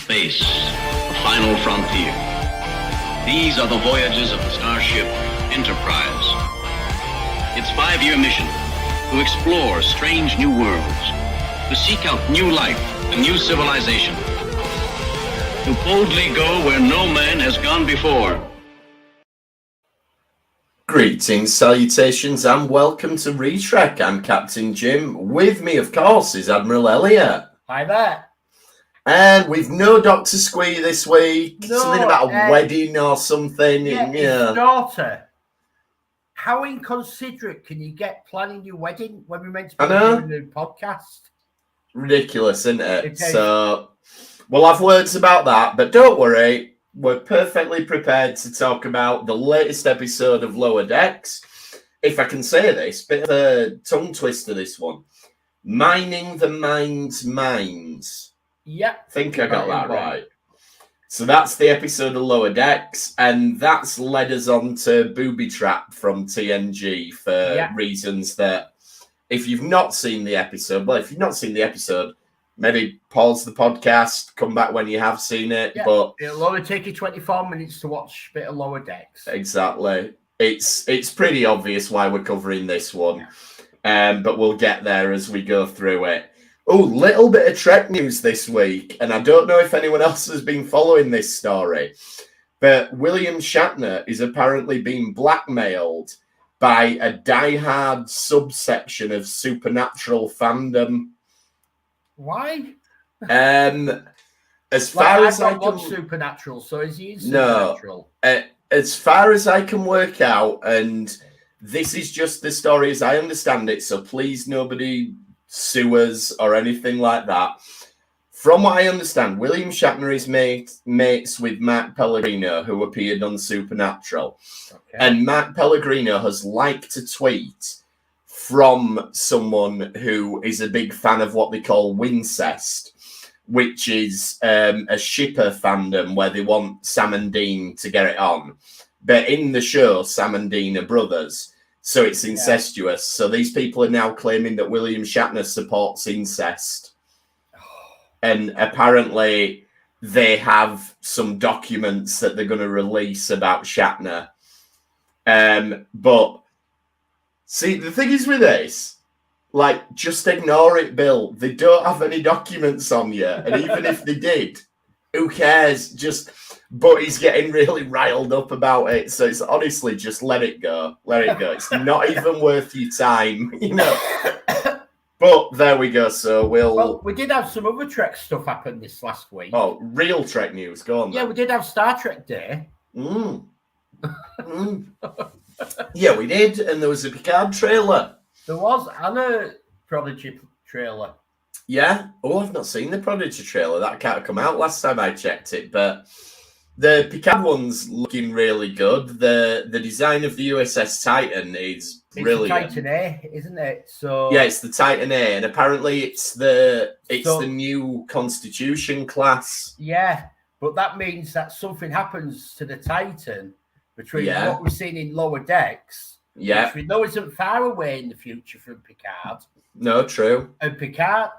space, the final frontier. These are the voyages of the starship Enterprise. Its 5-year mission: to explore strange new worlds, to seek out new life and new civilization, to boldly go where no man has gone before. Greetings, salutations, and welcome to Retrek. I'm Captain Jim. With me, of course, is Admiral Elliot. Hi there. And we've no Dr. Squee this week. No, something about a wedding or something. Yeah, his daughter. How inconsiderate can you get planning your wedding when we're meant to be doing a new podcast? Ridiculous, isn't it? So we'll have words about that, but don't worry. We're perfectly prepared to talk about the latest episode of Lower Decks. If I can say this, bit of a tongue twister, this one. Mining the Mind's Minds. Yep. I think I got that right. So that's the episode of Lower Decks, and that's led us on to Booby Trap from TNG for reasons that, if you've not seen the episode, maybe pause the podcast, come back when you have seen it. Yeah, but it'll only take you 24 minutes to watch a bit of Lower Decks. Exactly. It's pretty obvious why we're covering this one, but we'll get there as we go through it. Oh, little bit of Trek news this week, and I don't know if anyone else has been following this story, but William Shatner is apparently being blackmailed by a diehard subsection of supernatural fandom. Why? As far as I can, supernatural. So is he supernatural? No, as far as I can work out, and this is just the story as I understand it. So please, nobody sue us or anything like that. From what I understand, William Shatner is mates with Mark Pellegrino, who appeared on Supernatural. Okay. And Mark Pellegrino has liked a tweet from someone who is a big fan of what they call Wincest, which is a shipper fandom where they want Sam and Dean to get it on. But in the show, Sam and Dean are brothers. So it's incestuous. So these people are now claiming that William Shatner supports incest. And apparently they have some documents that they're going to release about Shatner. But see, the thing is with this, like, just ignore it, Bill. They don't have any documents on you. And even if they did, who cares? But he's getting really riled up about it. So it's honestly, just let it go. Let it go. It's not even worth your time, you know. But there we go. So well, we did have some other Trek stuff happen this last week. Oh, real Trek news. Go on. Yeah, we did have Star Trek Day. Yeah, we did. And there was a Picard trailer. There was, and a Prodigy trailer. Yeah. Oh, I've not seen the Prodigy trailer. That can't have come out last time I checked it. But the Picard one's looking really good. The design of the USS Titan is brilliant. It's the Titan A, isn't it? So yeah, it's the Titan A, and apparently it's the new Constitution class. Yeah, but that means that something happens to the Titan between what we've seen in Lower Decks. Yeah, which we know isn't far away in the future from Picard. No, true. And Picard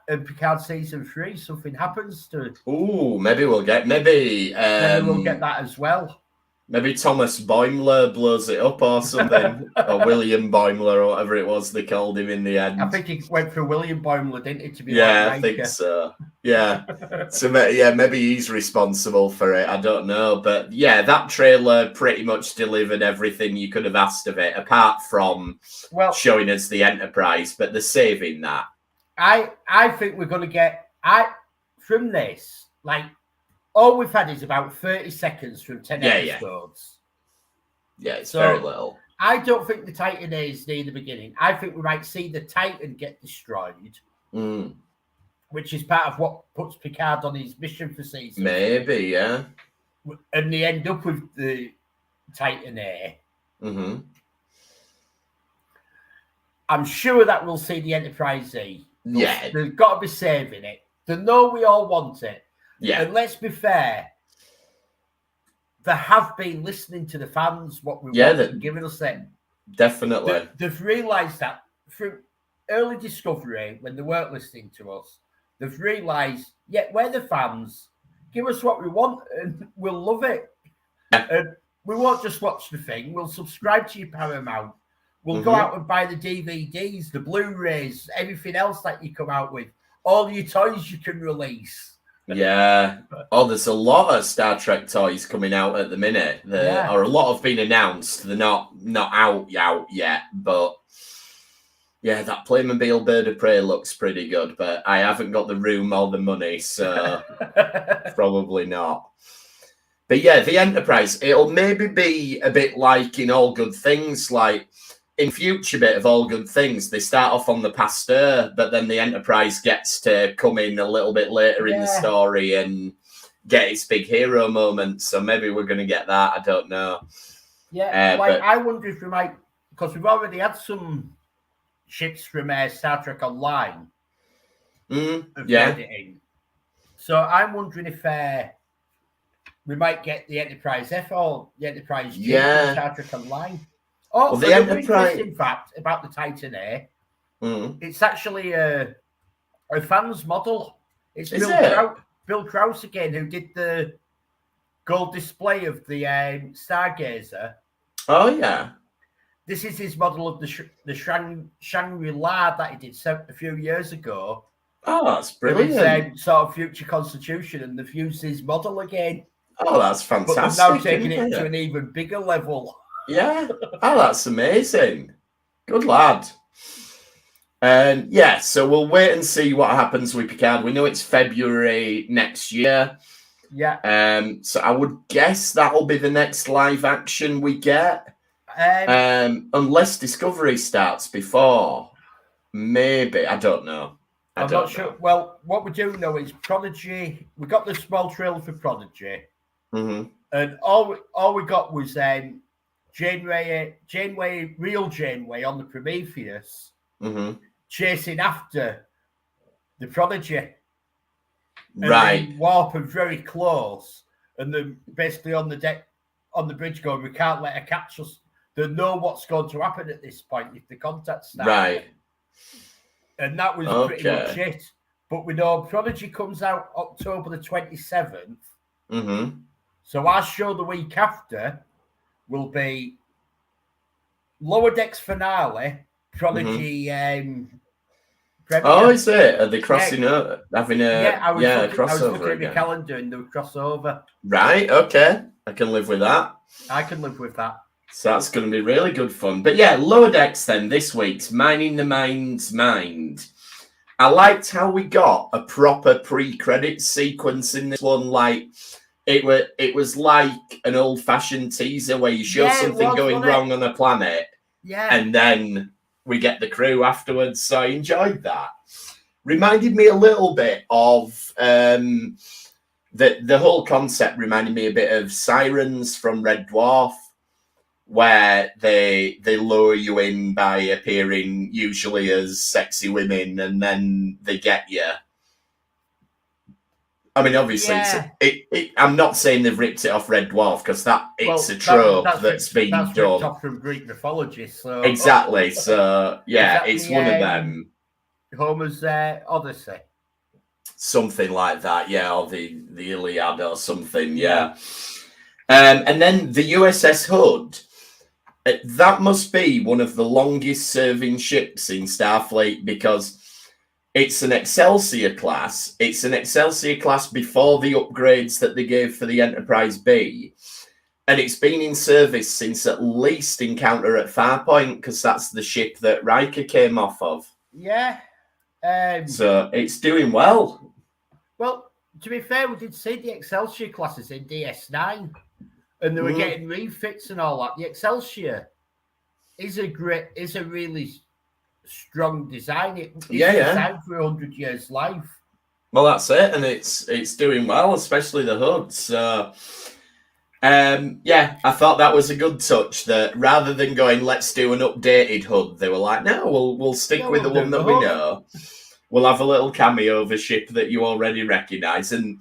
season 3, something happens to. Ooh, maybe we'll get maybe we'll get that as well. Maybe Thomas Boimler blows it up or something, or William Boimler or whatever it was they called him in the end. I think he went for William Boimler, didn't he? To be I think so. Yeah, so maybe he's responsible for it. I don't know, but yeah, that trailer pretty much delivered everything you could have asked of it, apart from showing us the Enterprise. But they're saving that. I think we're going to get from this like. All we've had is about 30 seconds from 10 episodes. Yeah, it's very little. I don't think the Titan A is near the beginning. I think we might see the Titan get destroyed, which is part of what puts Picard on his mission for season. Maybe, yeah. And they end up with the Titan A. Mm-hmm. I'm sure that we'll see the Enterprise E. Yeah. They've got to be saving it. They know we all want it. Yeah. And let's be fair, they have been listening to the fans, what we want, and giving us it. Definitely. They've realised that through early discovery, when they weren't listening to us, they've realised, we're the fans. give us what we want and we'll love it. And we won't just watch the thing. We'll subscribe to your Paramount. We'll go out and buy the DVDs, the Blu-rays, everything else that you come out with. All your toys you can release. Yeah. Oh, there's a lot of Star Trek toys coming out at the minute. Or a lot have been announced. They're not out yet, but yeah, that Playmobil Bird of Prey looks pretty good, but I haven't got the room or the money, so probably not. But yeah, the Enterprise, it'll maybe be a bit like in All Good Things, like in future bit of All Good Things, they start off on the Pasteur, but then the Enterprise gets to come in a little bit later in the story and get its big hero moment. So maybe we're going to get that. I don't know. Yeah, I wonder if we might, because we've already had some ships from Star Trek Online. Editing. So I'm wondering if we might get the Enterprise F or the Enterprise G from Star Trek Online. Oh, well, the Enterprise. In fact, about the Titan A, it's actually a fan's model. It's Bill Krause again, who did the gold display of the Stargazer. Oh yeah. This is his model of the Shangri-La that he did a few years ago. Oh, that's brilliant. His, sort of future constitution, and they've used his model again. Oh, that's fantastic. But they're now taking it to an even bigger level. Yeah. Oh, that's amazing. Good lad. Yeah, so we'll wait and see what happens with Picard. We know it's February next year. Yeah. So I would guess that'll be the next live action we get. Unless Discovery starts before. Maybe. I don't know. I'm not sure. Well, what we do know is Prodigy. We got the small trailer for Prodigy. And all we got was Janeway, real Janeway on the Prometheus, chasing after the Prodigy. And right. Warp and very close. And then basically on the deck, on the bridge going, we can't let her catch us. They know what's going to happen at this point if the contact starts. Right. And that was pretty much it. But we know Prodigy comes out October the 27th. So our show the week after will be Lower Decks finale, Prodigy. Oh, is it? Are they crossing over? Having a crossover? I was looking at my calendar and they were crossover. Right, okay. I can live with that. I can live with that. So that's going to be really good fun. But yeah, Lower Decks then this week's Mining the Mind's Mind. I liked how we got a proper pre-credits sequence in this one. Like it was like an old-fashioned teaser where you show something going wrong on a planet. Yeah. And then we get the crew afterwards. So I enjoyed that. Reminded me a little bit of the whole concept reminded me a bit of Sirens from Red Dwarf, where they lure you in by appearing usually as sexy women and then they get you. I mean, obviously, I'm not saying they've ripped it off Red Dwarf because it's a trope that's been done. Ripped off from Greek mythology. So exactly. So yeah, it's one of them. Homer's Odyssey. Something like that, yeah, or the Iliad or something, yeah. And then the USS Hood. That must be one of the longest serving ships in Starfleet because it's an Excelsior class. It's an Excelsior class before the upgrades that they gave for the Enterprise B. And it's been in service since at least Encounter at Farpoint because that's the ship that Riker came off of. Yeah. So it's doing well. Well, to be fair, we did see the Excelsior classes in DS9. And they were getting refits and all that. The Excelsior is a really strong design. It's designed for 100 years life. Well, that's it, and it's doing well, especially the hood. So, I thought that was a good touch. That rather than going, let's do an updated hood, they were like, no, we'll stick with the one that we know. We'll have a little cameo of a ship that you already recognise, and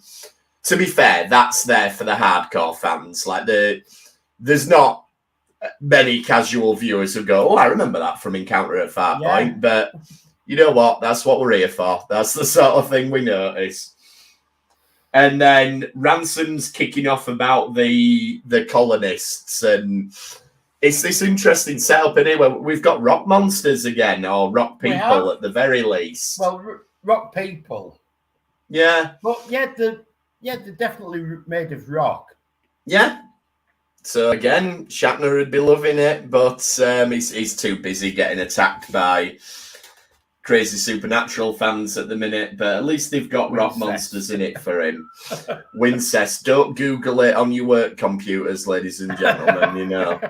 to be fair, that's there for the hardcore fans. Like there's not many casual viewers who go, "Oh, I remember that from Encounter at Farpoint." But you know what? That's what we're here for. That's the sort of thing we notice. And then Ransom's kicking off about the colonists, and it's this interesting setup anyway. We've got rock monsters again, or rock people at the very least. Well, rock people. Yeah. But they're definitely made of rock. Yeah. So again, Shatner would be loving it, but he's too busy getting attacked by crazy Supernatural fans at the minute. But at least they've got rock monsters in it for him. Wincest. Don't Google it on your work computers, ladies and gentlemen. You know,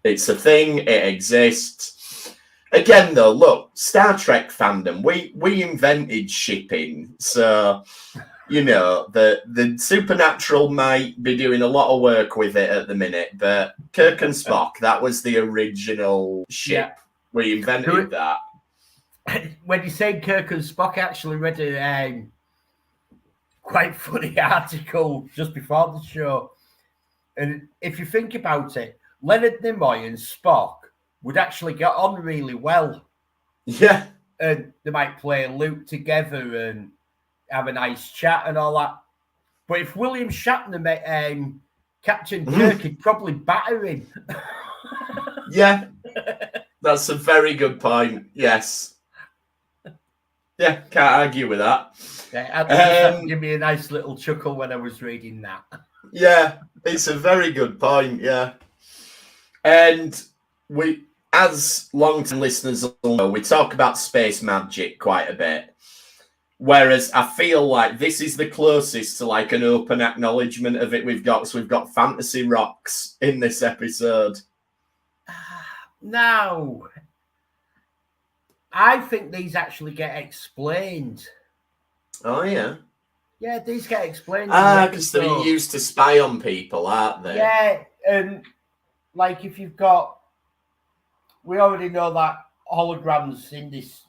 it's a thing. It exists. Again, though, look, Star Trek fandom. We invented shipping, so. You know, the Supernatural might be doing a lot of work with it at the minute, but Kirk and Spock, that was the original ship. Yeah. We invented that. When you say Kirk and Spock, I actually read a quite funny article just before the show. And if you think about it, Leonard Nimoy and Spock would actually get on really well. Yeah. And they might play a loop together and have a nice chat and all that. But if William Shatner met Captain Kirk, he'd probably batter him. Yeah, that's a very good point. Yes. Yeah, can't argue with that. Yeah, give me a nice little chuckle when I was reading that. Yeah, it's a very good point, yeah. And we, as long-term listeners will know, we talk about space magic quite a bit. Whereas I feel like this is the closest to like an open acknowledgement of it we've got. So we've got fantasy rocks in this episode. No. I think these actually get explained. Oh, yeah. Yeah, these get explained. Because they're used to spy on people, aren't they? Yeah, and like if you've got... We already know that holograms in this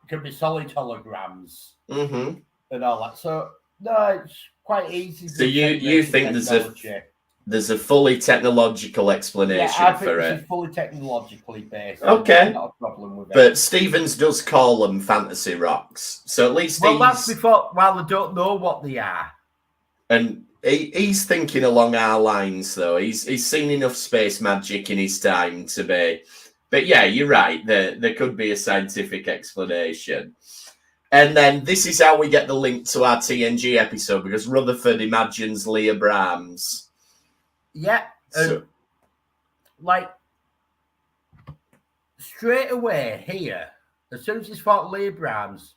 can be solid holograms. Mm-hmm. And all that. So no, it's quite easy. So you think there's a fully technological explanation for it? Yeah, I think it's fully technologically based. Okay, not a problem with it. But Stevens does call them fantasy rocks, so at least that's before. Well, they don't know what they are, and he's thinking along our lines. Though he's seen enough space magic in his time to be. But yeah, you're right. There could be a scientific explanation. And then this is how we get the link to our TNG episode, because Rutherford imagines Leah Brahms. Yeah. Like, straight away here, as soon as he's fought Leah Brahms,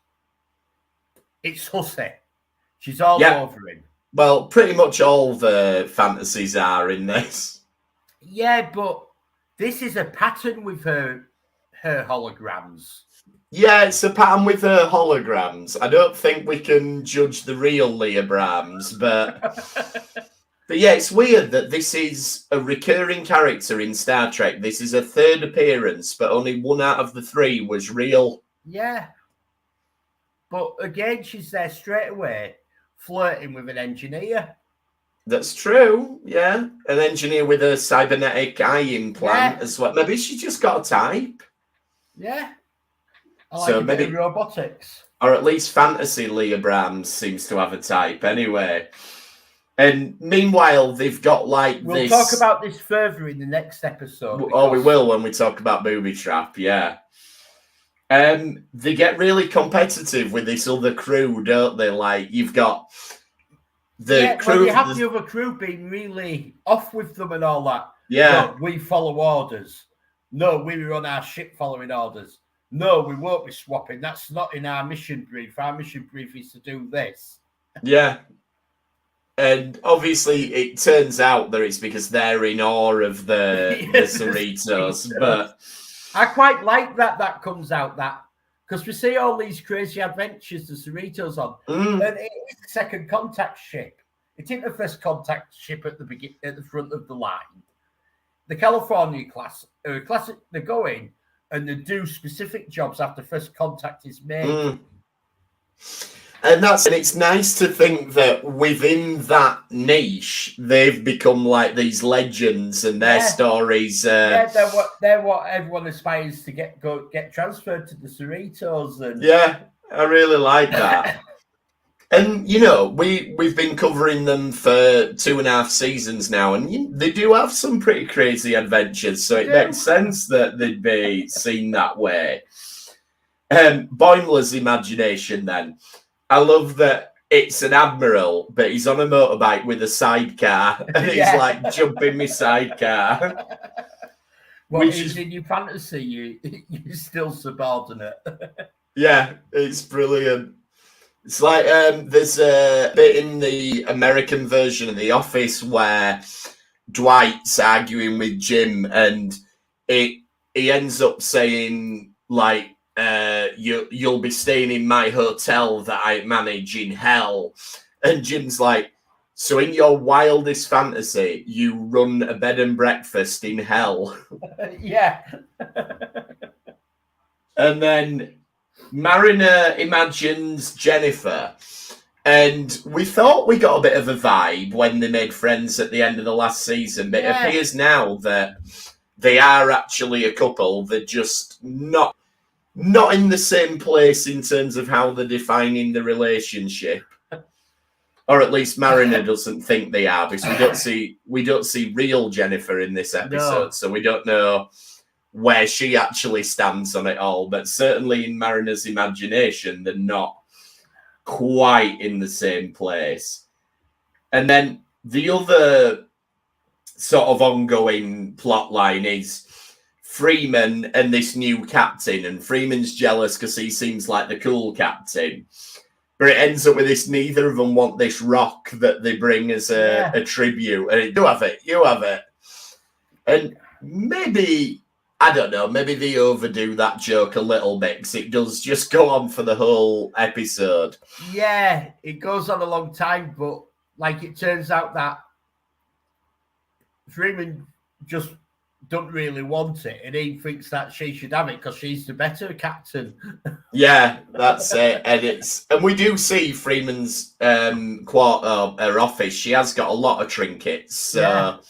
it's Hussey. She's all over him. Well, pretty much all the fantasies are in this. Yeah, but this is a pattern with her holograms. Yeah, it's a pattern with her holograms. I don't think we can judge the real Leah Brahms, but yeah, it's weird that this is a recurring character in Star Trek. This is a third appearance, but only one out of the three was real. Yeah. But again, she's there straight away, flirting with an engineer. That's true, yeah. An engineer with a cybernetic eye implant as well. Maybe she just got a type. Yeah. I like maybe robotics. Or at least fantasy Leah Brahms seems to have a type anyway. And meanwhile, they've got like We'll talk about this further in the next episode. Oh, we will when we talk about Booby Trap, yeah. They get really competitive with this other crew, don't they? Like, you've got the crew... Well, you have the other crew being really off with them and all that. Yeah. No, we follow orders. No, we run our ship following orders. No, we won't be swapping. That's not in our mission brief. Our mission brief is to do this. Yeah. And obviously it turns out that it's because they're in awe of the Cerritos. But I quite like that comes out, that because we see all these crazy adventures the Cerritos on. And it is the second contact ship. It isn't the first contact ship at the front of the line. The California class, they go in and they do specific jobs after first contact is made. And it's nice to think that within that niche, they've become like these legends, and their stories. They're what everyone aspires to get transferred to the Cerritos. And yeah, I really like that. And, you know, we've been covering them for 2.5 seasons now, and they do have some pretty crazy adventures, so it makes sense that they'd be seen that way. Boimler's imagination, then. I love that it's an admiral, but he's on a motorbike with a sidecar, and he's like, jump in my sidecar. Well, in your fantasy, you're still subordinate. Yeah, it's brilliant. It's like there's a bit in the American version of The Office where Dwight's arguing with Jim, and he ends up saying, like, you'll be staying in my hotel that I manage in hell. And Jim's like, so in your wildest fantasy, you run a bed and breakfast in hell? Yeah. And then Mariner imagines Jennifer, and we thought we got a bit of a vibe when they made friends at the end of the last season, but it appears now that they are actually a couple. They're just not in the same place in terms of how they're defining the relationship, or at least Mariner doesn't think they are, because we don't see real Jennifer in this episode, so we don't know where she actually stands on it all. But certainly in Mariner's imagination, they're not quite in the same place. And then the other sort of ongoing plot line is Freeman and this new captain, and Freeman's jealous because he seems like the cool captain. But it ends up with this, neither of them want this rock that they bring as a tribute. And you have it. And maybe, I don't know, maybe they overdo that joke a little bit, because it does just go on for the whole episode. Yeah, it goes on a long time, but like it turns out that Freeman just don't really want it, and he thinks that she should have it because she's the better captain. Yeah, that's it. And we do see Freeman's quarter, her office. She has got a lot of trinkets, so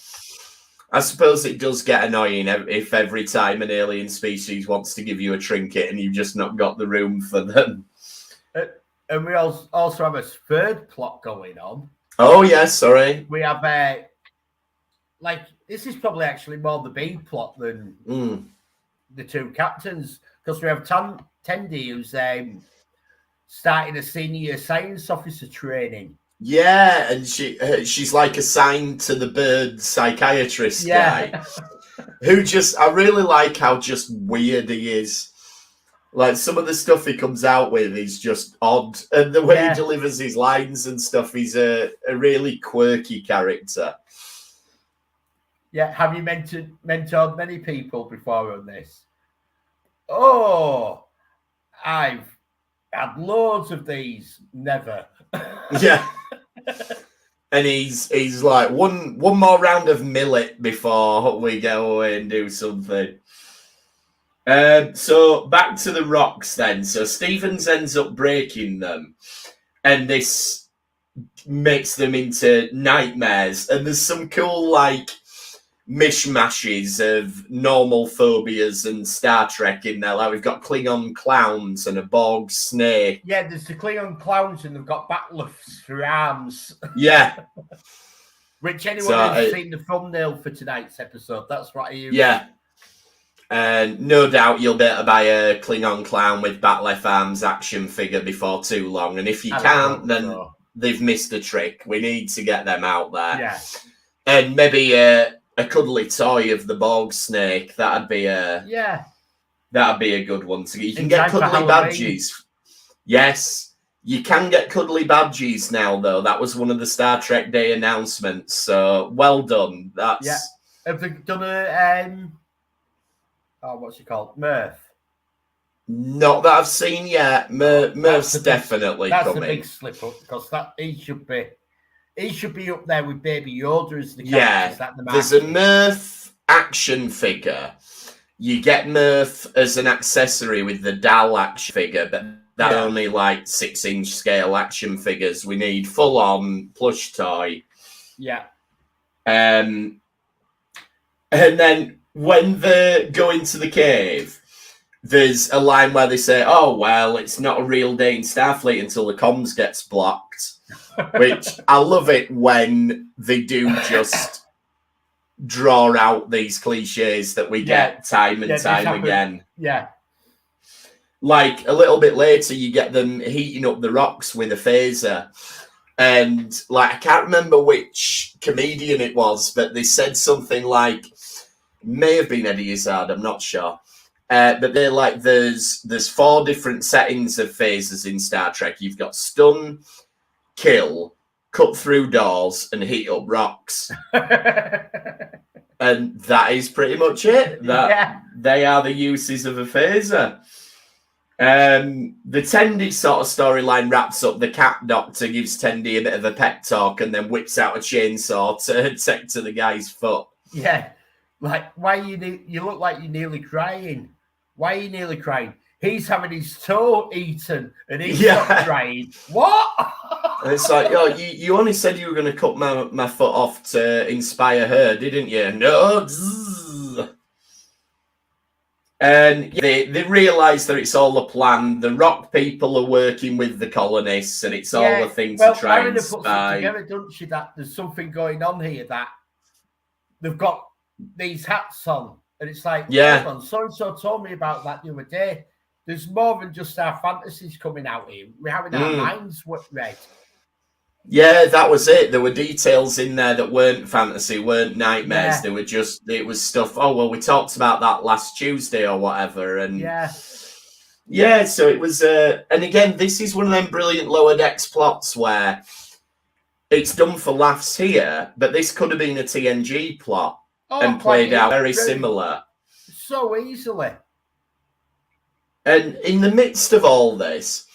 I suppose it does get annoying if every time an alien species wants to give you a trinket and you've just not got the room for them. And we also have a third plot going on. Oh, yeah, sorry. We have this is probably actually more the B plot than the two captains, because we have Tendi, who's starting a senior science officer training. Yeah, and she's like assigned to the bird psychiatrist guy, who I really like how just weird he is. Like, some of the stuff he comes out with is just odd, and the way he delivers his lines and stuff, he's a really quirky character. Yeah, have you mentored many people before on this? Oh, I've had loads of these. Never. Yeah. And he's like, one more round of millet before we go away and do something. So back to the rocks then. So Stevens ends up breaking them, and this makes them into nightmares. And there's some cool, like, mishmashes of normal phobias and Star Trek in there. Like, we've got Klingon clowns and a Borg snake. Yeah, there's the Klingon clowns, and they've got backlifts for arms. Yeah. Which anyone who's seen the thumbnail for tonight's episode, that's what I use. Yeah. And no doubt you'll be able to buy a Klingon clown with back-left arms action figure before too long. And if you can't, then they've missed a trick. We need to get them out there. Yeah. And maybe a cuddly toy of the Borg snake. That'd be a good one to get. You can get cuddly badges. Yes, you can get cuddly badges now, though. That was one of the Star Trek Day announcements. So well done. Have they done what's it called? Murph. Not that I've seen yet. Murph's definitely coming. That's a big slip up, because he should be up there with Baby Yoda as the characters. Yeah, there's a Murph action figure. You get Murph as an accessory with the Dal action figure, but that's only like 6-inch scale action figures. We need full-on plush toy. Yeah. And then when they go into the cave, there's a line where they say, oh, well, it's not a real day in Starfleet until the comms gets blocked. act, which I love it when they do just draw out these cliches that we get time and time again. Yeah. Like a little bit later, you get them heating up the rocks with a phaser. And like, I can't remember which comedian it was, but they said something like, may have been Eddie Izzard, I'm not sure. But they're like, there's 4 different settings of phasers in Star Trek. You've got stun, kill, cut through doors, and heat up rocks. And that is pretty much it. They are the uses of a phaser. The Tendi sort of storyline wraps up. The cat doctor gives Tendi a bit of a pep talk and then whips out a chainsaw to take to the guy's foot. Yeah. Like, why you look like you're nearly crying. Why are you nearly crying? He's having his toe eaten and he's not crying. What? And it's like, oh, you only said you were going to cut my foot off to inspire her, didn't you? No. And they realise that it's all a plan. The rock people are working with the colonists, and it's all a thing to try and spy. Together, don't she, that there's something going on here, that they've got these hats on, and it's like, so-and-so told me about that the other day. There's more than just our fantasies coming out here. We're having our minds read. Yeah, that was it. There were details in there that weren't fantasy, weren't nightmares. They were just, it was stuff. Oh, well, we talked about that last Tuesday or whatever. And so it was, and again, this is one of them brilliant Lower Decks plots where it's done for laughs here, but this could have been a TNG plot and played out very similar. So easily. And in the midst of all this,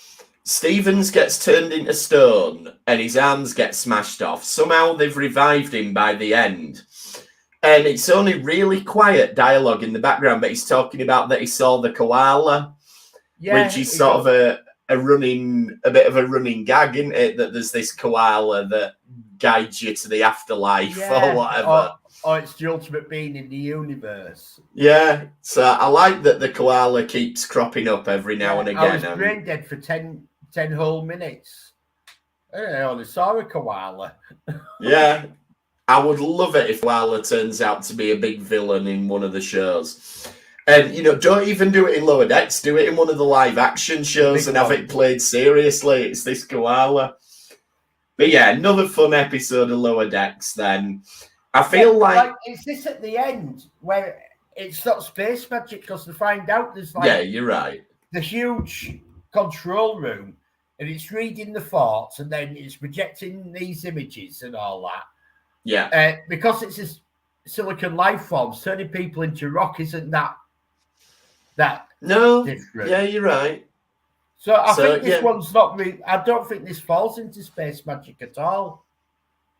Stevens gets turned into stone and his arms get smashed off. Somehow they've revived him by the end. And it's only really quiet dialogue in the background, but he's talking about that he saw the koala, which is sort of a bit of a running gag, isn't it? That there's this koala that guides you to the afterlife or whatever. Or it's the ultimate being in the universe. Yeah, so I like that the koala keeps cropping up every now and again. I was brain dead for 10 whole minutes. I only saw a koala. Yeah, I would love it if koala turns out to be a big villain in one of the shows. And, don't even do it in Lower Decks. Do it in one of the live action shows and have it played seriously. It's this koala. But yeah, another fun episode of Lower Decks then. I feel like it's this at the end where it's not space magic, because they find out there's you're right, the huge control room, and it's reading the thoughts and then it's projecting these images and all that. Yeah, because it's a silicon life form, turning people into rock isn't that different. Yeah, you're right. So I think this one's not really. I don't think this falls into space magic at all.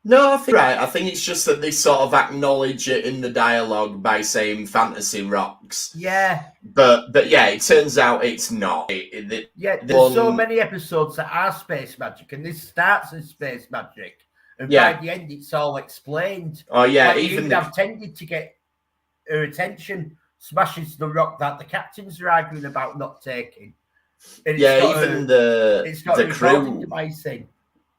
No, I think right. I think it's just that they sort of acknowledge it in the dialogue by saying fantasy rocks. Yeah. But yeah, it turns out it's not. There's so many episodes that are space magic, and this starts in space magic. And by the end, it's all explained. Oh, yeah. Like, even I've tended to get her attention, smashes the rock that the captains are arguing about not taking. And even the crew. Device.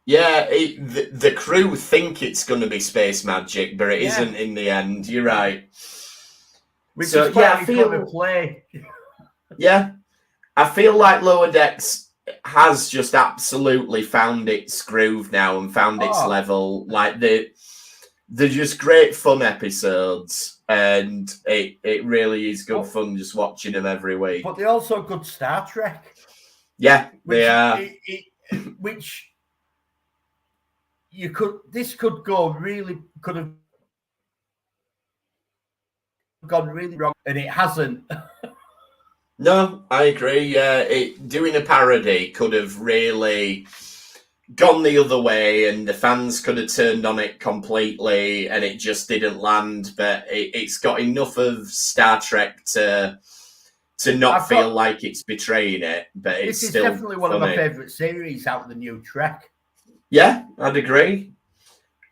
Yeah, the crew think it's going to be space magic, but it isn't in the end. You're right. Which is I feel play. Yeah, I feel like Lower Decks has just absolutely found its groove now and found its level. Like they're just great fun episodes, and it really is good fun just watching them every week. But they're also good Star Trek. Yeah, they are. Which. This could have gone really wrong, and it hasn't. No, I agree. Doing a parody could have really gone the other way, and the fans could have turned on it completely, and it just didn't land. But it's got enough of Star Trek to not feel like it's betraying it. But it's still definitely one of my favourite series out of the new Trek. Yeah, I'd agree.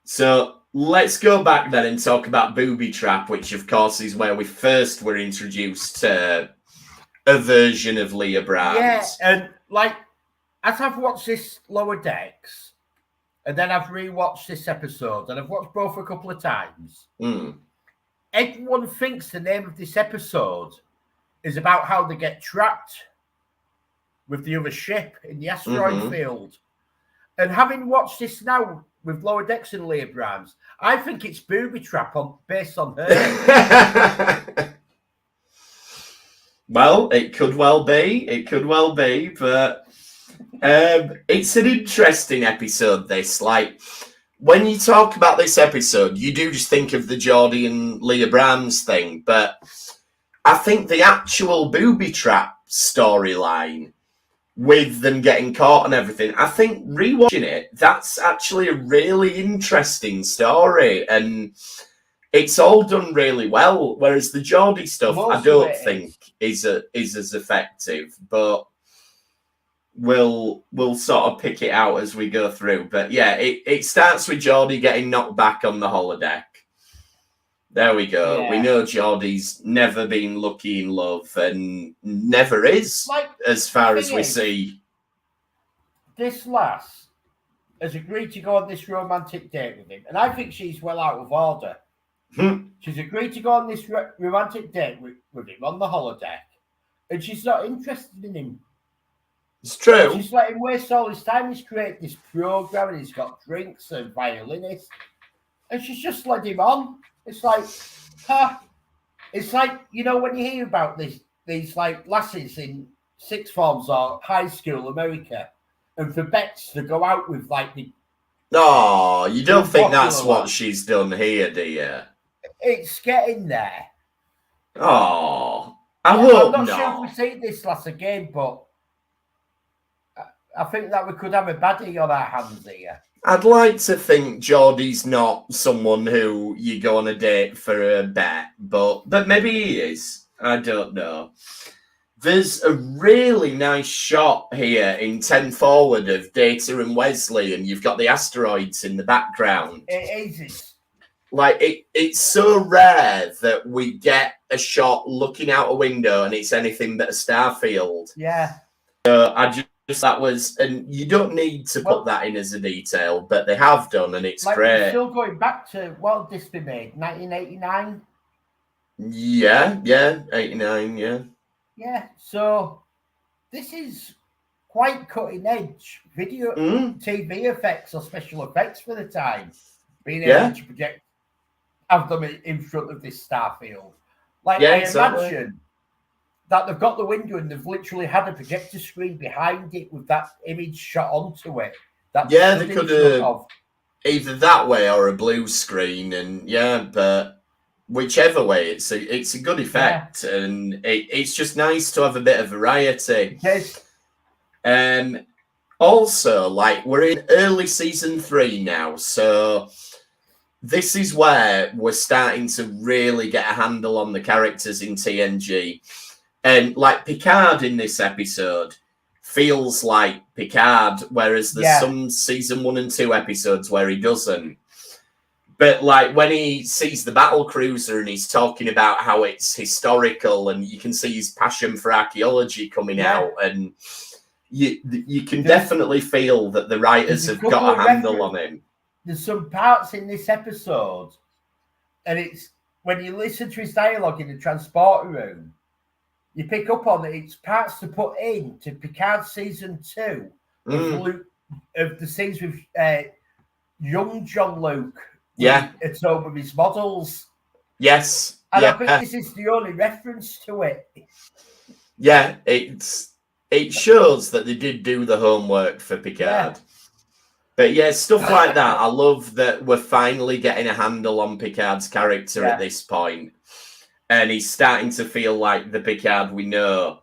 So let's go back then and talk about Booby Trap, which of course is where we first were introduced to a version of Leah Brand. Yeah, and like as I've watched this Lower Decks, and then I've rewatched this episode, and I've watched both a couple of times. Everyone thinks the name of this episode is about how they get trapped with the other ship in the asteroid field. And having watched this now with Lower Decks and Leah Brahms, I think it's Booby Trap based on her. Well, it could well be. It could well be, but it's an interesting episode, this. Like, when you talk about this episode, you do just think of the Geordie and Leah Brahms thing, but I think the actual Booby Trap storyline with them getting caught and everything, I think rewatching it, that's actually a really interesting story, and it's all done really well. Whereas the Geordie stuff, I don't think is as effective, but we'll sort of pick it out as we go through. But yeah, it starts with Geordie getting knocked back on the holodeck. There we go. Yeah. We know Geordie's never been lucky in love and never is, as far as we see. This lass has agreed to go on this romantic date with him, and I think she's well out of order. She's agreed to go on this romantic date with him on the holodeck, and she's not interested in him. It's true. She's let him waste all his time. He's created this program, and he's got drinks and violinists, and she's just let him on. It's like, it's like, you know, when you hear about these like lasses in sixth forms or high school America, and for bets to go out with like the. No, you don't think that's what she's done here, do you? It's getting there. Oh, I hope not. I'm not sure if we see this lass again, but I think that we could have a baddie on our hands here. I'd like to think Geordie's not someone who you go on a date for a bet, but maybe he is. I don't know. There's a really nice shot here in 10 forward of Data and Wesley, and you've got the asteroids in the background. It is. Like, it's so rare that we get a shot looking out a window and it's anything but a star field. Yeah. So that was, and you don't need to put that in as a detail, but they have done, and it's great. Still going back to, what did this be made? 1989? Yeah, 89, yeah. Yeah, so this is quite cutting edge video, TV effects or special effects for the time. Being able to project, have them in front of this star field. Like, I imagine that they've got the window and they've literally had a projector screen behind it with that image shot onto it. They could have either that way or a blue screen, and but whichever way, it's a good effect, and it's just nice to have a bit of variety. Yes. Also, like, we're in early season 3 now, so this is where we're starting to really get a handle on the characters in TNG. And like Picard in this episode feels like Picard, whereas there's some season 1 and 2 episodes where he doesn't. But like when he sees the battle cruiser and he's talking about how it's historical, and you can see his passion for archaeology coming out, and you can definitely feel that the writers have got a handle on him. There's some parts in this episode, and it's when you listen to his dialogue in the transporter room, you pick up on it. It's parts to put in to Picard season 2 of the scenes with young John Luke. It's over his models. Yes. And I think this is the only reference to it. Yeah, it shows that they did do the homework for Picard. But yeah, stuff like that. I love that we're finally getting a handle on Picard's character at this point. And he's starting to feel like the Picard we know.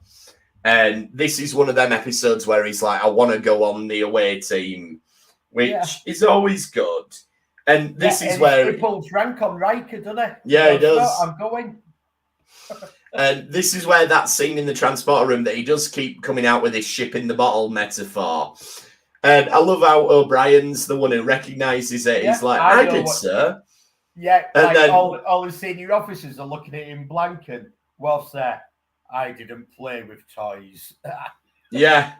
And this is one of them episodes where he's like, I want to go on the away team, which is always good. And this is where he pulls rank on Riker, doesn't he? Yeah, he does. No, I'm going. And this is where that scene in the transporter room that he does keep coming out with his ship in the bottle metaphor. And I love how O'Brien's the one who recognises it. He's like, I did, sir. Yeah, and like then, all the senior officers are looking at him blank, and well, sir, I didn't play with toys. Yeah.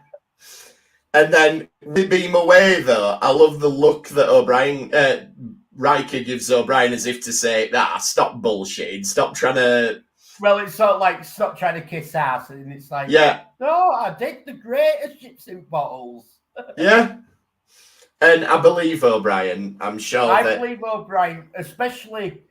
And then we beam away, though. I love the look that Riker gives O'Brien as if to say, stop bullshitting, stop trying to... Well, it's sort of like, stop trying to kiss ass, and it's like, no, I did the greatest ships in bottles. Yeah. And I believe O'Brien, I'm sure I believe O'Brien, especially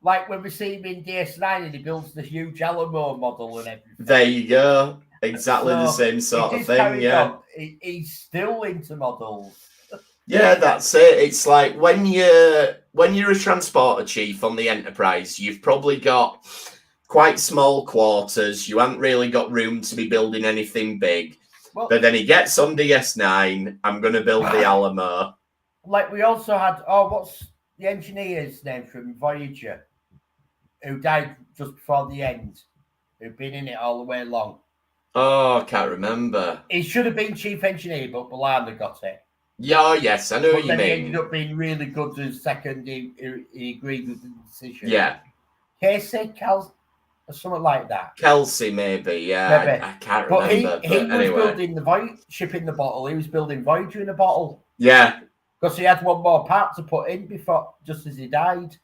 like when we see him in DS9 and he builds the huge Alamo model and everything. There you go. Exactly the same sort of thing, yeah. He's still into models. Yeah, that's it. It's like when you're a transporter chief on the Enterprise, you've probably got quite small quarters. You haven't really got room to be building anything big. Well, but then he gets on DS9. I'm going to build the Alamo. Like we also had, what's the engineer's name from Voyager, who died just before the end, who'd been in it all the way along. Oh, I can't remember. He should have been chief engineer, but Balana got it. Yeah, yes, I know what you mean. He ended up being really good as second. He agreed with the decision. Yeah. Casey, Kelsey, or something like that. Kelsey, maybe, yeah. Maybe. I can't remember. But he was building the ship in the bottle. He was building Voyager in a bottle. Yeah. Because he had one more part to put in before, just as he died.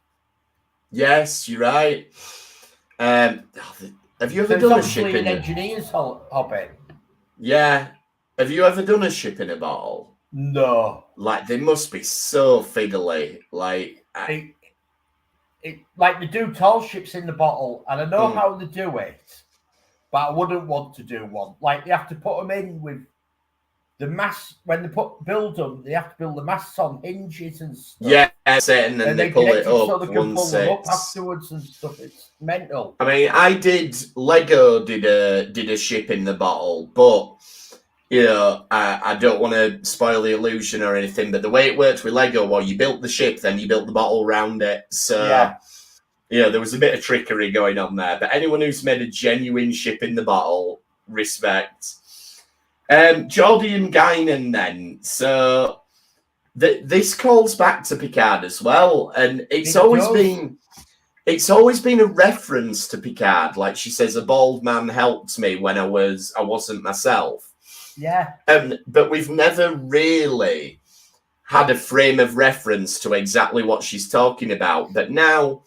Yes, you're right. Have you ever done a ship in an engineer's hobby? Yeah. Have you ever done a ship in a bottle? No. Like, they must be so fiddly. Like, like they do tall ships in the bottle, and I know how they do it, but I wouldn't want to do one. Like, they have to put them in with the mass when they build them. They have to build the masts on hinges and stuff. Yeah, that's it, and then they pull it up so they can pull them up afterwards and stuff. It's mental. I mean, Lego did a ship in the bottle, but you know, I don't want to spoil the illusion or anything, but the way it worked with Lego, well, you built the ship, then you built the bottle around it. So, you know, there was a bit of trickery going on there. But anyone who's made a genuine ship in the bottle, respect. Geordie and Guinan then. So, this calls back to Picard as well. And it's always been a reference to Picard. Like she says, a bald man helped me when I wasn't myself. Yeah. But we've never really had a frame of reference to exactly what she's talking about. But now,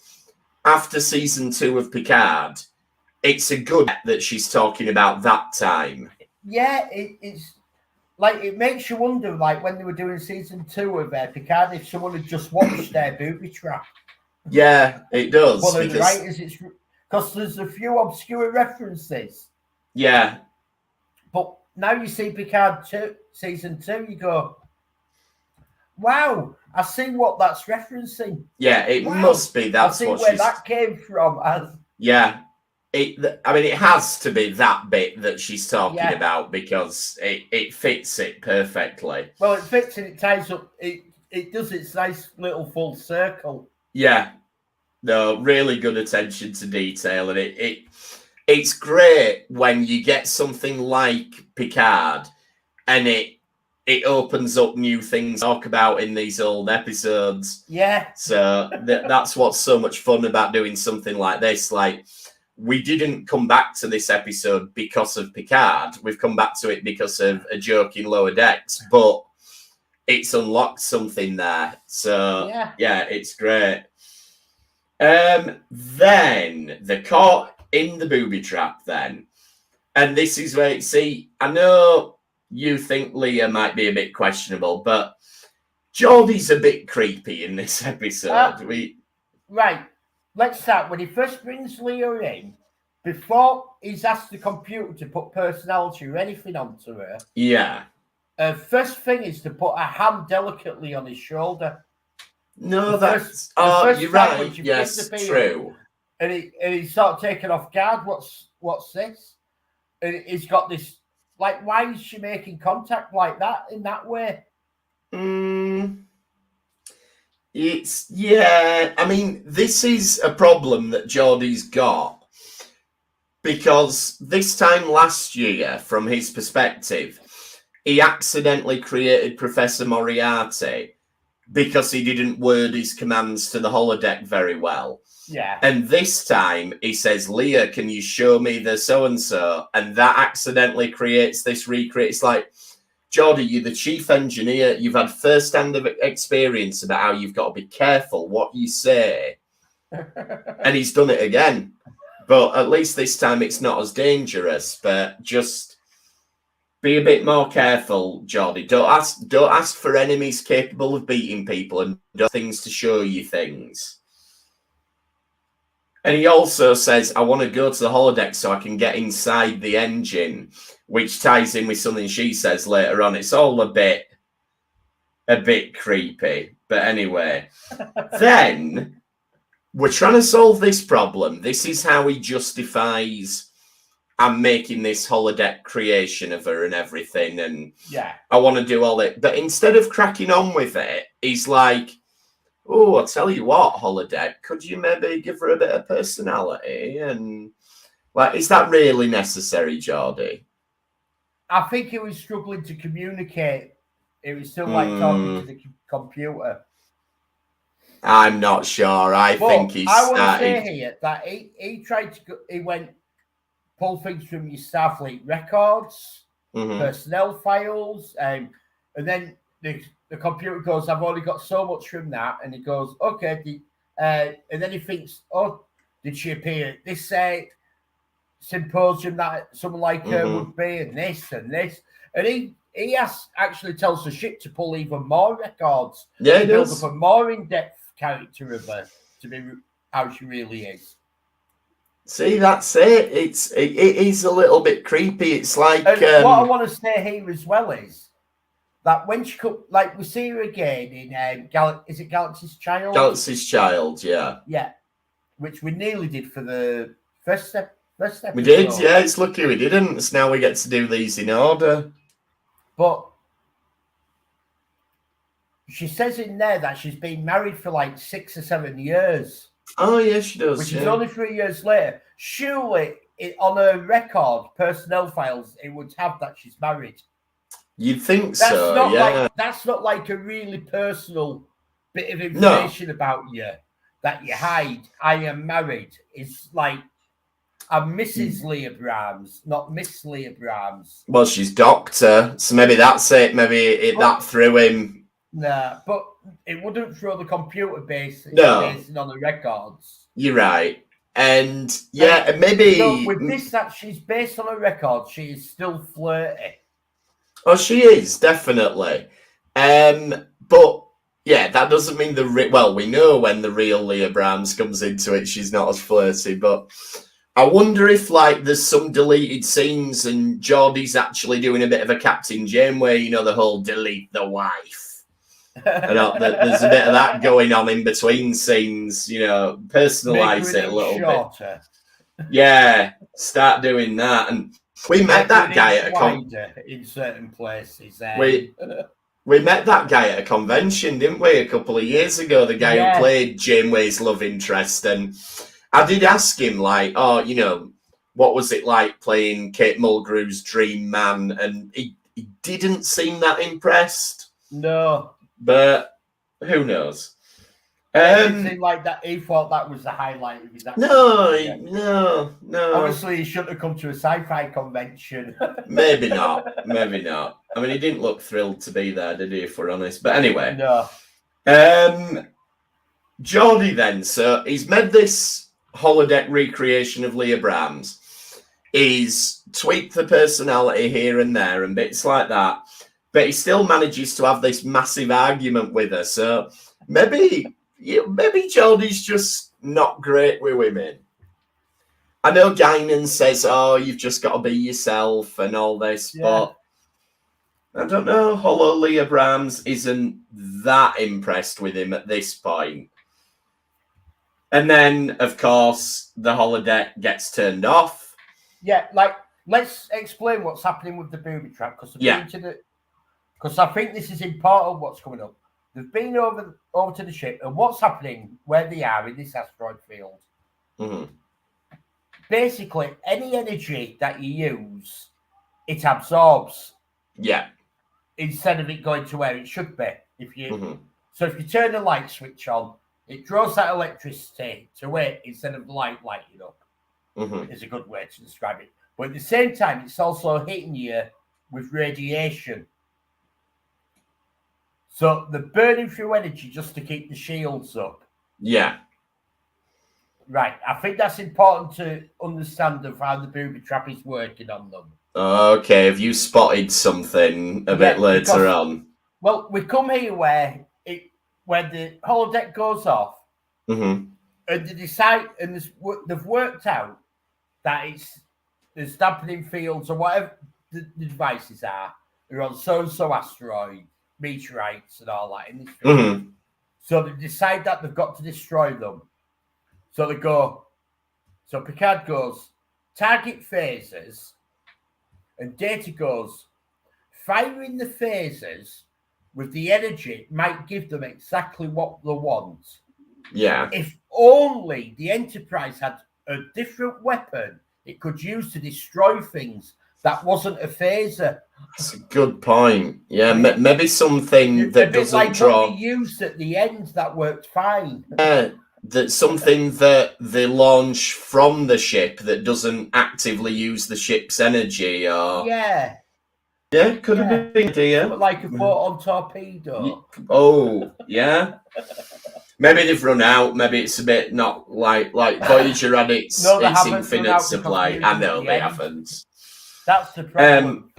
after season 2 of Picard, it's a good that she's talking about that time. Yeah, it's like it makes you wonder, like when they were doing season 2 of Picard, if someone had just watched their Booby Trap. Yeah, it does. Well, the writers, because there's a few obscure references. Yeah. But now you see Picard season 2, you go, wow, I see what that's referencing. Yeah, it must be. That's what where that came from. Yeah. It has to be that bit that she's talking about because it fits it perfectly. Well, it fits and it ties up. It does its nice little full circle. Yeah. No, really good attention to detail. And it's great when you get something like Picard and it opens up new things to talk about in these old episodes. Yeah. So that's what's so much fun about doing something like this. Like, we didn't come back to this episode because of Picard. We've come back to it because of a joke in Lower Decks, but it's unlocked something there. So, yeah it's great. Then the caught in the booby trap then. And this is where, see, I know you think Leah might be a bit questionable, but Geordie's a bit creepy in this episode. Right. Let's start. When he first brings Leah in, before he's asked the computer to put personality or anything onto her. Yeah. First thing is to put a hand delicately on his shoulder. No, that's... you're right. Yes, true. And he's sort of taken off guard. What's this? And he's got this... Like, why is she making contact like that in that way? I mean, this is a problem that Geordie's got because this time last year, from his perspective, he accidentally created Professor Moriarty because he didn't word his commands to the holodeck very well. Yeah. And this time he says, Leah, can you show me the so-and-so? And that accidentally creates this recreate. It's like, Geordie, you're the chief engineer. You've had first-hand experience about how you've got to be careful what you say. And he's done it again. But at least this time it's not as dangerous. But just be a bit more careful, Geordie. Don't ask for enemies capable of beating people and do things to show you things. And he also says, I want to go to the holodeck so I can get inside the engine, which ties in with something she says later on. It's all a bit creepy. But anyway, then we're trying to solve this problem. This is how he justifies I'm making this holodeck creation of her and everything. And yeah, I want to do all it. But instead of cracking on with it, he's like, oh, I'll tell you what, holodeck, could you maybe give her a bit of personality? And like, is that really necessary, Geordie? I think he was struggling to communicate. It was still like talking to the computer. I'm not sure. I think he I started. want to say here that he tried to go, he went pull things from your Starfleet records, personnel files, and then the computer goes, I've only got so much from that. And he goes, okay. And then he thinks, oh, did she appear at this symposium that someone like her would be, and this and this? And he actually tells the ship to pull even more records. Yeah, to he build does. up a more in-depth character of her to be how she really is. See, that's it. It is a little bit creepy. It's like what I want to say here as well is that when she could, like, we see her again in is it Galaxy's Child? Galaxy's Child, yeah. Yeah, which we nearly did for the first episode. We did, yeah. It's lucky we didn't. So now we get to do these in order. But she says in there that she's been married for like 6 or 7 years. Oh, yeah, she does. Which is only 3 years later. Surely, on her record, personnel files, it would have that she's married. You'd think so, yeah. That's not like a really personal bit of information about you that you hide. I am married. It's like, I'm Mrs. Leah Brahms, not Miss Leah Brahms. Well, she's doctor, so maybe that's it. Maybe that threw him. Nah, but it wouldn't throw the computer based on the records. You're right. And yeah, maybe so with this that she's based on a record, she is still flirty. Oh, she is definitely. But yeah, that doesn't mean we know when the real Leah Brahms comes into it, she's not as flirty. But I wonder if like there's some deleted scenes and Geordie's actually doing a bit of a Captain Janeway, the whole delete the wife. And there's a bit of that going on in between scenes, personalize it a little bit. Yeah, start doing that. And we met that guy at in certain places. We met that guy at a convention, didn't we, a couple of years ago? The guy who played Janeway's love interest, and I did ask him, like, what was it like playing Kate Mulgrew's dream man? And he didn't seem that impressed. No. But who knows? It didn't seem like that. He thought that was the highlight of his acting. No. Obviously, he shouldn't have come to a sci-fi convention. Maybe not. I mean, he didn't look thrilled to be there, did he, if we're honest? But anyway. No. Geordie then, so he's made this holodeck recreation of Leah Brahms. He's tweaked the personality here and there and bits like that. But he still manages to have this massive argument with her. So maybe Geordie's just not great with women. I know Guinan says, you've just got to be yourself and all this, but I don't know. Holo Leah Brahms isn't that impressed with him at this point. And then, of course, the holodeck gets turned off. Yeah, let's explain what's happening with the booby trap, because I think this is important what's coming up. They've been over to the ship, and what's happening where they are in this asteroid field. Mm-hmm. Basically, any energy that you use, it absorbs. Yeah. Instead of it going to where it should be. If you turn the light switch on, it draws that electricity to it instead of the light lighting up. Mm-hmm. Is a good way to describe it. But at the same time, it's also hitting you with radiation. So they're burning through energy just to keep the shields up. Yeah. Right. I think that's important to understand of how the Booby Trap is working on them. Okay. Have you spotted something a bit later on? Well, we come here where the holodeck goes off, Mm-hmm. and they decide, and they've worked out that there's dampening fields or whatever the devices are on so asteroid, meteorites, and all that in this field. Mm-hmm. So they decide that they've got to destroy them. So they go. So Picard goes, target phasers, and Data goes, firing the phasers with the energy might give them exactly what they want. Yeah. If only the Enterprise had a different weapon it could use to destroy things that wasn't a phaser. That's a good point. Yeah, maybe something that doesn't like draw. What they used at the end that worked fine. Yeah, that's something that they launch from the ship that doesn't actively use the ship's energy. Or yeah, could have been an idea. Like a photon torpedo. Oh, yeah. Maybe they've run out. Maybe it's a bit not like Voyager had its infinite supply. I know they haven't. That's the problem.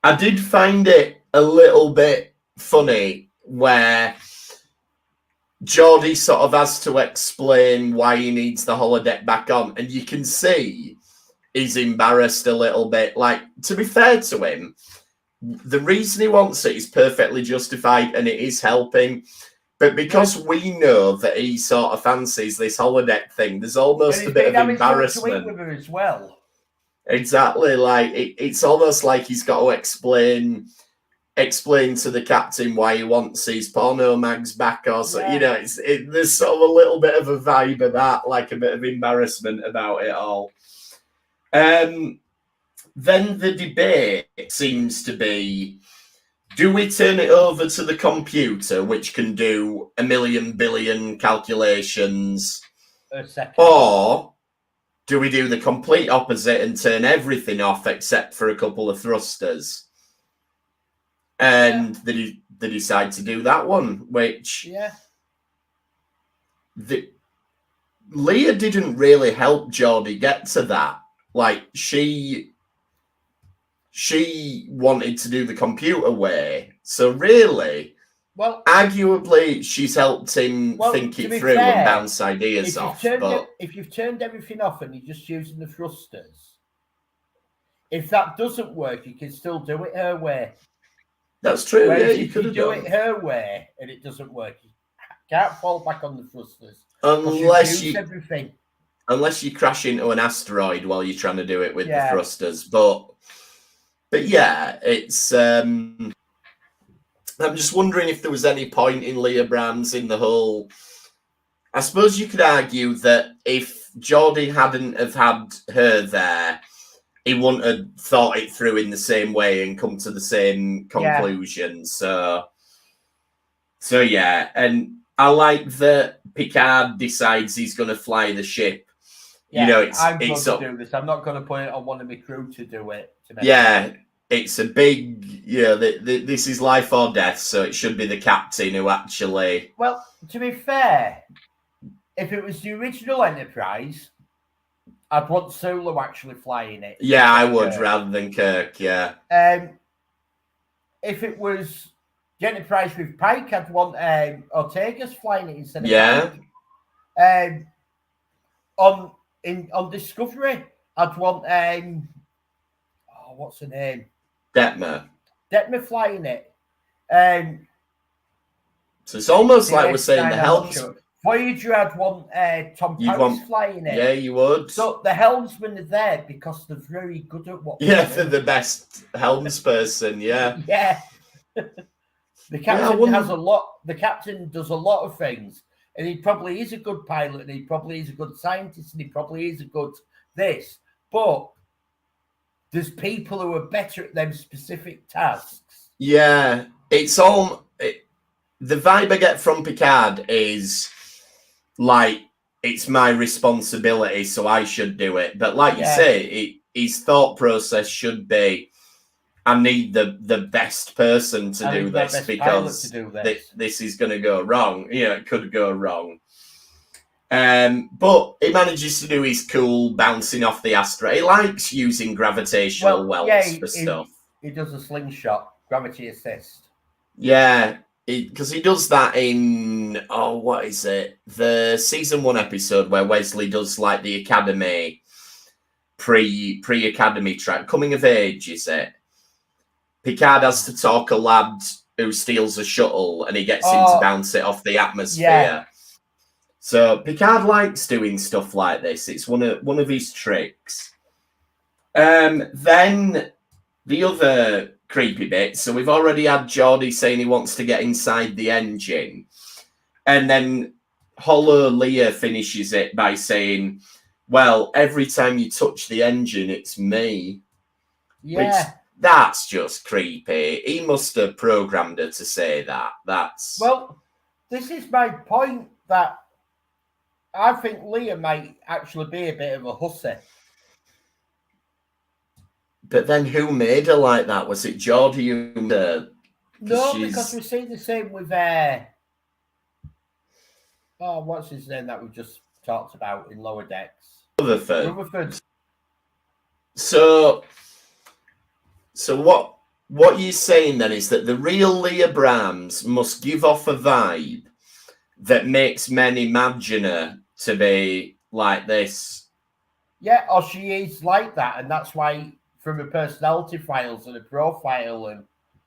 I did find it a little bit funny where Geordi sort of has to explain why he needs the holodeck back on, and you can see he's embarrassed a little bit. Like, to be fair to him, the reason he wants it is perfectly justified, and it is helping. But because we know that he sort of fancies this holodeck thing, there's almost a bit of embarrassment with her as well. Exactly, like it's almost like he's got to explain to the captain why he wants his porno mags back, or so. You know, there's sort of a little bit of a vibe of that, like a bit of embarrassment about it all. Then the debate seems to be: do we turn it over to the computer, which can do 1 million billion calculations, a second, or do we do the complete opposite and turn everything off except for a couple of thrusters? And they decide to do that one, which Leah didn't really help Geordi get to that. Like, she wanted to do the computer way. So really, arguably, she's helped him think it through and bounce ideas off. If you've turned everything off and you're just using the thrusters, if that doesn't work, you can still do it her way. That's true. Whereas you could have do done it her way and it doesn't work, you can't fall back on the thrusters unless you crash into an asteroid while you're trying to do it with the thrusters. But yeah, it's. I'm just wondering if there was any point in Leah Brand's in the whole. I suppose you could argue that if Geordi hadn't have had her there, he wouldn't have thought it through in the same way and come to the same conclusion. So yeah, and I like that Picard decides he's going to fly the ship. Yeah, you know, I'm going to do this. I'm not going to put it on one of my crew to do it. It's a big, this is life or death, so it should be the captain who actually. Well, to be fair, if it was the original Enterprise, I'd want Sulu actually flying it. Yeah, I would, rather than Kirk, yeah. If it was the Enterprise with Pike, I'd want Ortega's flying it instead of Pike. On Discovery, I'd want what's her name? Detmer flying it. So it's almost like we're saying the helmsman. Voyager, I'd want Tom Paris flying it. Yeah, you would. So the helmsmen are there because they're very good at what they're the best helmsperson, Yeah. The captain has a lot. The captain does a lot of things, and he probably is a good pilot, and he probably is a good scientist, and he probably is a good this. But there's people who are better at them specific tasks. Yeah, it's all. The vibe I get from Picard is like it's my responsibility, so I should do it. But like you say, his thought process should be: I need the best person to do this because this is going to go wrong. It could go wrong. But he manages to do his cool bouncing off the asteroid. He likes using gravitational wells for stuff. He does a slingshot, gravity assist. Yeah, because he does that in, what is it? The season 1 episode where Wesley does like the academy, pre-academy track. Coming of age, is it? Picard has to talk a lad who steals a shuttle and he gets him to bounce it off the atmosphere. Yeah. So Picard likes doing stuff like this. It's one of his tricks. Then the other creepy bit. So we've already had Geordi saying he wants to get inside the engine. And then Hollow Leah finishes it by saying, well, every time you touch the engine, it's me. Yeah. That's just creepy. He must have programmed her to say that. Well, this is my point that I think Leah might actually be a bit of a hussy. But then who made her like that? Was it Geordi who made her? No, because we see the same with what's his name that we just talked about in Lower Decks? Rutherford. So what you're saying then is that the real Leah Brahms must give off a vibe that makes men imagine her to be like this. Yeah, or she is like that, and that's why from her personality files and a profile and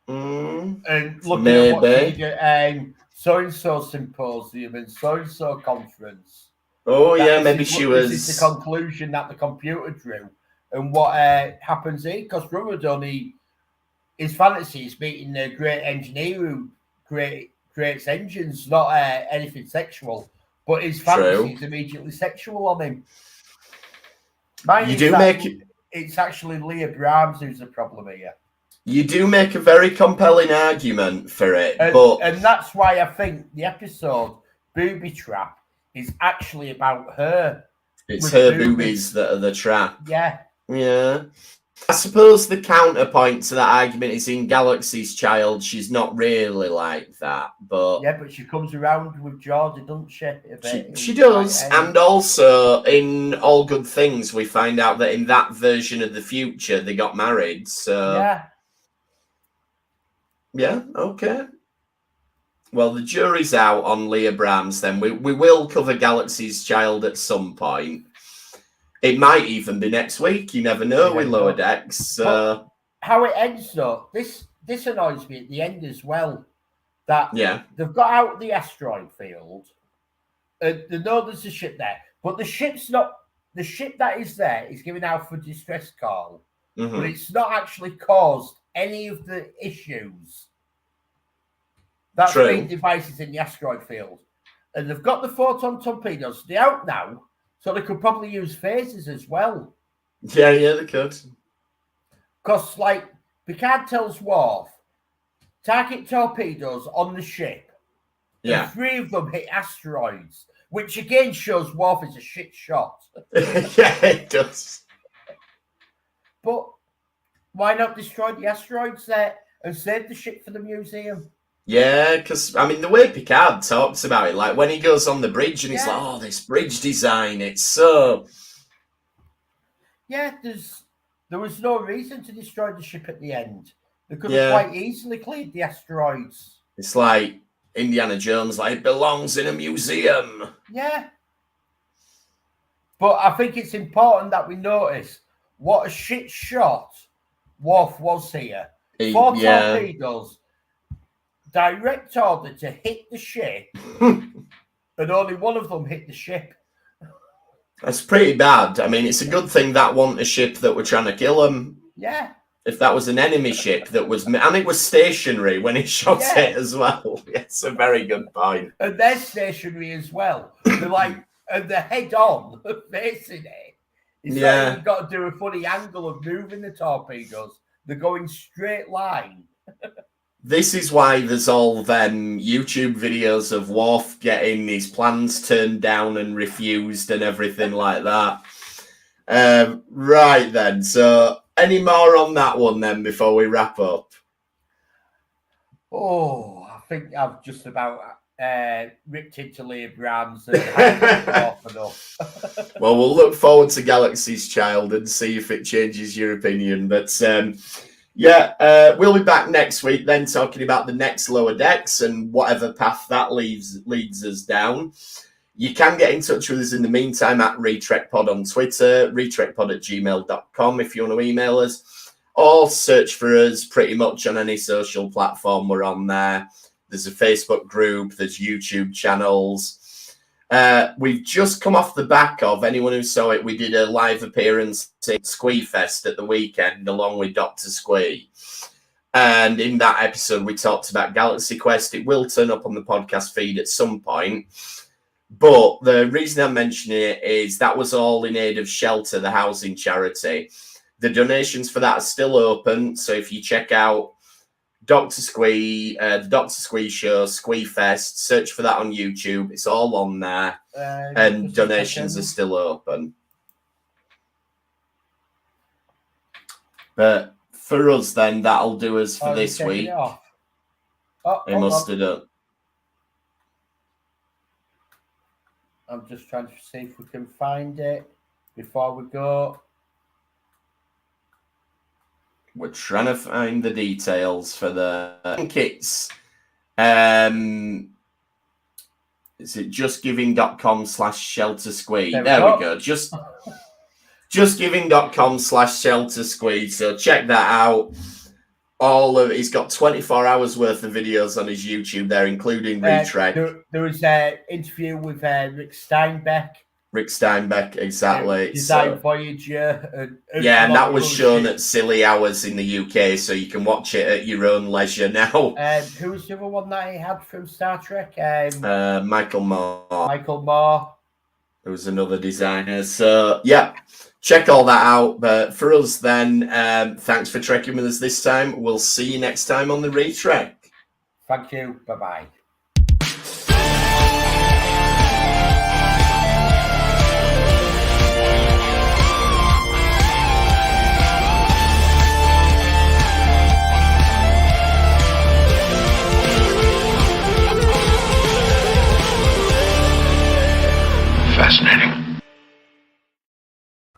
looking at what she did so-and-so symposium and so-and-so conference. Maybe she was... This is the conclusion that the computer drew. And what happens here, because Rutherford his fantasy is meeting a great engineer who creates engines, not anything sexual, but his fantasy is immediately sexual on him. It's actually Leah Brahms who's the problem here. You do make a very compelling argument for it, and that's why I think the episode Booby Trap is actually about her. It's her boobies that are the trap. Yeah. Yeah. I suppose the counterpoint to that argument is in Galaxy's Child, she's not really like that, but... Yeah, but she comes around with Geordi, doesn't she? She does, and also in All Good Things, we find out that in that version of the future, they got married, so... Yeah. Yeah, okay. Well, the jury's out on Leah Brahms then. We will cover Galaxy's Child at some point. It might even be next week. You never know with Lower Decks. How it ends, though, this annoys me at the end as well. That they've got out the asteroid field. They know there's a ship there. But the ship's not... The ship that is there is giving out for distress call. Mm-hmm. But it's not actually caused any of the issues. That's main devices in the asteroid field. And they've got the photon torpedoes. They're out now. So they could probably use phasers as well. Yeah, they could. Because, Picard tells Worf, target torpedoes on the ship. Yeah. And 3 of them hit asteroids, which again shows Worf is a shit shot. Yeah, it does. But why not destroy the asteroids there and save the ship for the museum? Yeah, because, the way Picard talks about it, when he goes on the bridge and he's like, this bridge design, it's so... Yeah, there was no reason to destroy the ship at the end. They could have quite easily cleared the asteroids. It's like Indiana Jones, it belongs in a museum. Yeah. But I think it's important that we notice what a shit shot Worf was here. 4 torpedoes... direct order to hit the ship, and only one of them hit the ship. That's pretty bad. It's a good thing that wasn't a ship that were trying to kill him. Yeah. If that was an enemy ship that was... And it was stationary when he shot it as well. It's a very good point. And they're stationary as well. They're and they're head on, facing it. It's you've got to do a funny angle of moving the torpedoes. They're going straight line. This is why there's all them YouTube videos of Worf getting his plans turned down and refused and everything like that. Right then, so Any more on that one then before we wrap up? Oh, I think I've just about ripped into Leah Brams and off enough. Well, we'll look forward to Galaxy's Child and see if it changes your opinion. But we'll be back next week then talking about the next Lower Decks and whatever path that leads us down. You can get in touch with us in the meantime at RetrekPod on Twitter, retrekpod@gmail.com if you want to email us, or search for us pretty much on any social platform. We're on there. There's a Facebook group, there's YouTube channels. We've just come off the back of, anyone who saw it, we did a live appearance at Squee Fest at the weekend along with Dr. Squee. And in that episode, we talked about Galaxy Quest. It will turn up on the podcast feed at some point. But the reason I'm mentioning it is that was all in aid of Shelter, the housing charity. The donations for that are still open. So if you check out Dr. Squee, the Dr. Squee Show, Squee Fest, search for that on YouTube. It's all on there. And donations are still open. But for us then, that'll do us for this week. It must have done. I'm just trying to see if we can find it before we go. We're trying to find the details for the kits. Is it justgiving.com/sheltersquee? There we go. Justgiving.com/sheltersquee. So check that out. He's got 24 hours worth of videos on his YouTube there, including Retrek. There was an interview with Rick Steinbeck. Rick Steinbeck, exactly. Design Voyager. And that was shown at silly hours in the UK, so you can watch it at your own leisure now. Who was the other one that he had from Star Trek? Michael Moore. Michael Moore. There was another designer. So, yeah, check all that out. But for us then, thanks for trekking with us this time. We'll see you next time on the Retrek. Thank you. Bye-bye.